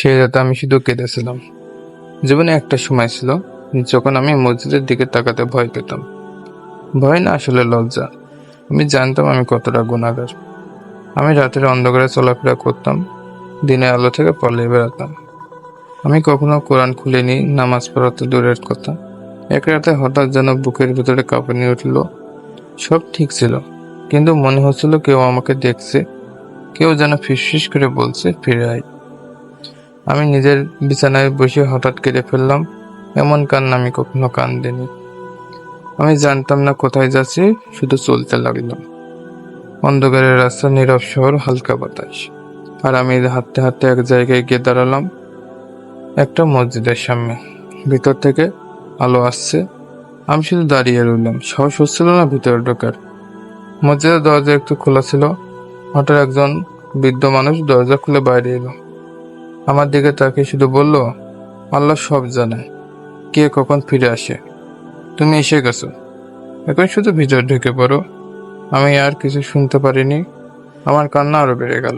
সে রাতে আমি শুধু কেঁদেছিলাম। জীবনে একটা সময় ছিল যখন আমি মসজিদের দিকে তাকাতে ভয় পেতাম। ভয় না, আসলে লজ্জা। আমি জানতাম আমি কতটা গুনাহগার। আমি রাতের অন্ধকারে চলাফেরা করতাম, দিনের আলো থেকে পালিয়ে বেড়াতাম। আমি কখনো কোরআন খুলিনি, নামাজ পড়া তো দূরের কথা। এক রাতে হঠাৎ যেন বুকের ভিতরে কাঁপুনি উঠল। সব ঠিক ছিল, কিন্তু মনে হচ্ছিল কেউ আমাকে দেখছে, কেউ যেন ফিসফিস করে বলছে, ফিরে আয়। আমি নিজের বিছানায় বসে হঠাৎ কেঁদে ফেললাম। এমন কান্না আমি কখনো কান্দিনি। আমি জানতাম না কোথায় যাচ্ছি, শুধু চলতে লাগলাম। অন্ধকারের রাস্তা, নীরব শহর, হালকা বাতাস। আর আমি হাঁটতে হাঁটতে এক জায়গায় গিয়ে দাঁড়ালাম, একটা মসজিদের সামনে। ভিতর থেকে আলো আসছে। আমি শুধু দাঁড়িয়ে রইলাম, সাহস হচ্ছিল না ভিতরে ঢোকার। মসজিদের দরজা একটু খোলা ছিল। হঠাৎ একজন বৃদ্ধ মানুষ দরজা খুলে বাইরে এলো। আমার দিকে তাকিয়ে শুধু বলল, আল্লাহ সব জানে, কে কখন ফিরে আসে। তুমি এসে গেছো, এখন শুধু ভিতর ঢুকে পড়ো। আমি আর কিছু শুনতে পারিনি। আমার কান্না আরো বেড়ে গেল।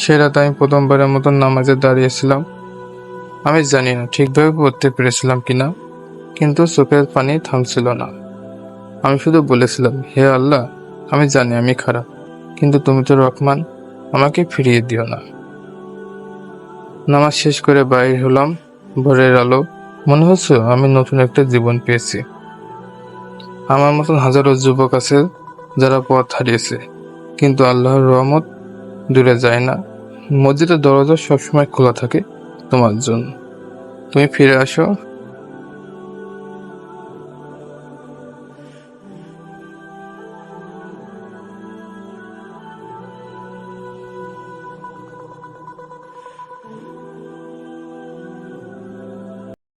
সে রাতে আমি প্রথমবারের মতন নামাজে দাঁড়িয়েছিলাম। আমি জানি না ঠিকভাবে পড়তে পেরেছিলাম কিনা, কিন্তু চোখের পানি থামছিল না। আমি শুধু বলেছিলাম, হে আল্লাহ, আমি জানি আমি খারাপ, কিন্তু তুমি তো রহমান, আমাকে ফিরিয়ে দিও না। নামাজ শেষ করে বাইর হলাম। ভোরের আলো। মনে হচ্ছে আমি নতুন একটা জীবন পেয়েছি। আমার মতন হাজারো যুবক আছে যারা পথ হারিয়েছে, কিন্তু আল্লাহর রহমত দূরে যায় না। মসজিদের দরজা সবসময় খোলা থাকে তোমার জন্য। তুমি ফিরে আসো,